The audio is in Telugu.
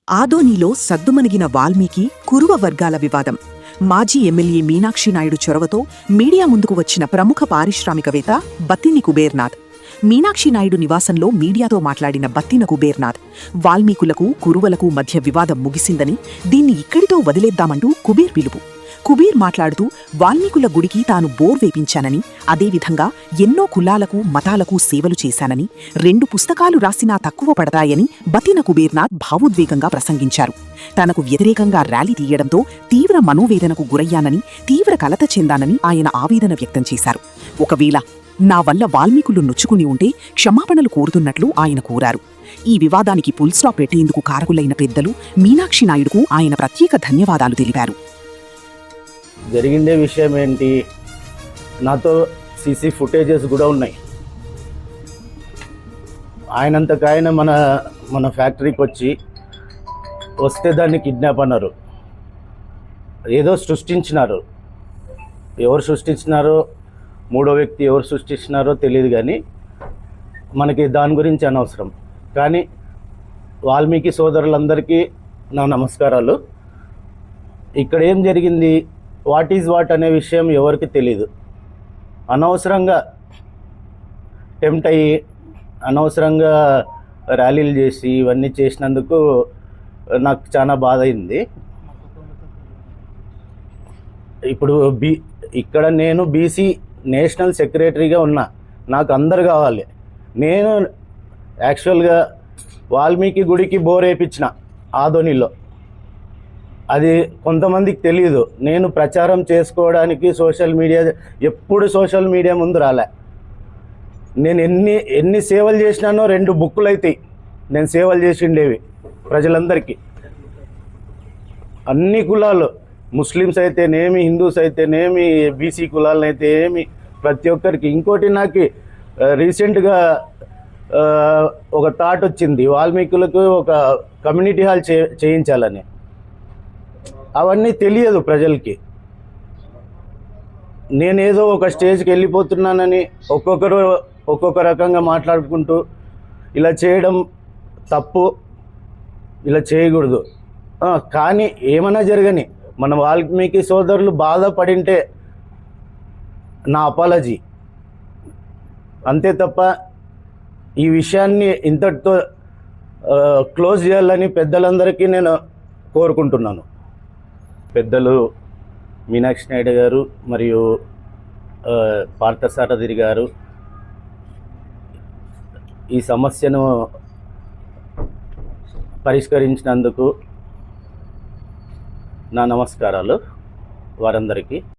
ఆదోనిలో సద్దుమణిగిన వాల్మీకి కురువ వర్గాల వివాదం. మాజీ ఎమ్మెల్యే మీనాక్షి నాయుడు చొరవతో మీడియా ముందుకు వచ్చిన ప్రముఖ పారిశ్రామికవేత్త బత్తిని కుబేర్నాథ్. మీనాక్షి నాయుడు నివాసంలో మీడియాతో మాట్లాడిన బత్తిన కుబేర్నాథ్ వాల్మీకులకు కురువలకు మధ్య వివాదం ముగిసిందని, దీన్ని ఇక్కడితో వదిలేద్దామంటూ కుబేర్ పిలుపు. కుబీర్ మాట్లాడుతూ వాల్మీకుల గుడికి తాను బోర్ వేపించానని, అదేవిధంగా ఎన్నో కులాలకు మతాలకు సేవలు చేశానని, 2 పుస్తకాలు రాసినా తక్కువ పడతాయని బత్తిన కుబేర్నాథ్ భావోద్వేగంగా ప్రసంగించారు. తనకు వ్యతిరేకంగా ర్యాలీ తీయడంతో తీవ్ర మనోవేదనకు గురయ్యానని, తీవ్ర కలత చెందానని ఆయన ఆవేదన వ్యక్తం చేశారు. ఒకవేళ నా వల్ల వాల్మీకులు నొచ్చుకుని ఉంటే క్షమాపణలు కోరుతున్నట్లు ఆయన కోరారు. ఈ వివాదానికి ఫుల్ స్టాప్ పెట్టేందుకు కారకులైన పెద్దలు మీనాక్షి నాయుడుకు ఆయన ప్రత్యేక ధన్యవాదాలు తెలిపారు. జరిగిందే విషయం ఏంటి, నాతో సీసీ ఫుటేజెస్ కూడా ఉన్నాయి. ఆయనంతకాయన మన ఫ్యాక్టరీకి వస్తే దాన్ని కిడ్నాప్ అన్నారు, ఏదో సృష్టించినారు. ఎవరు సృష్టించినారో, మూడో వ్యక్తి ఎవరు సృష్టించినారో తెలియదు, కానీ మనకి దాని గురించి అనవసరం. కానీ వాల్మీకి సోదరులందరికీ నా నమస్కారాలు. ఇక్కడ ఏం జరిగింది, వాట్ ఈజ్ వాట్ అనే విషయం ఎవరికి తెలీదు. అనవసరంగా టెంప్ట్ అయ్యి అనవసరంగా ర్యాలీలు చేసి ఇవన్నీ చేసినందుకు నాకు చాలా బాధ అయింది. ఇప్పుడు ఇక్కడ నేను బీసీ నేషనల్ సెక్రటరీగా ఉన్నా, నాకు అందరు కావాలి. నేను యాక్చువల్గా వాల్మీకి గుడికి బోర్ వేయించిన ఆదోనిలో, అది కొంతమందికి తెలియదు. నేను ప్రచారం చేసుకోవడానికి ఎప్పుడు సోషల్ మీడియా ముందు రాలే. నేను ఎన్ని సేవలు చేసినానో 2 బుక్కులు అవుతాయి నేను సేవలు చేసిండేవి ప్రజలందరికీ. అన్ని కులాలు, ముస్లిమ్స్ అయితేనేమి, హిందూస్ అయితేనేమి, బీసీ కులాలను అయితే ఏమి, ప్రతి ఒక్కరికి. ఇంకోటి నాకు రీసెంట్గా ఒక థాట్ వచ్చింది, వాల్మీకులకు ఒక కమ్యూనిటీ హాల్ చేయించాలని. అవన్నీ తెలియదు ప్రజలకి. నేనేదో ఒక స్టేజ్కి వెళ్ళిపోతున్నానని ఒక్కొక్కరు ఒక్కొక్క రకంగా మాట్లాడుకుంటూ ఇలా చేయడం తప్పు, ఇలా చేయకూడదు. కానీ ఏమైనా జరగని, మన వాల్మీకి సోదరులు బాధపడింటే నా అపాలజీ అంతే తప్ప ఈ విషయాన్ని ఇంతటితో క్లోజ్ చేయాలని పెద్దలందరికీ నేను కోరుకుంటున్నాను. పెద్దలు మీనాక్షి నాయుడు గారు మరియు పార్థసారథి గారు ఈ సమస్యను పరిష్కరించినందుకు నా నమస్కారాలు వారందరికీ.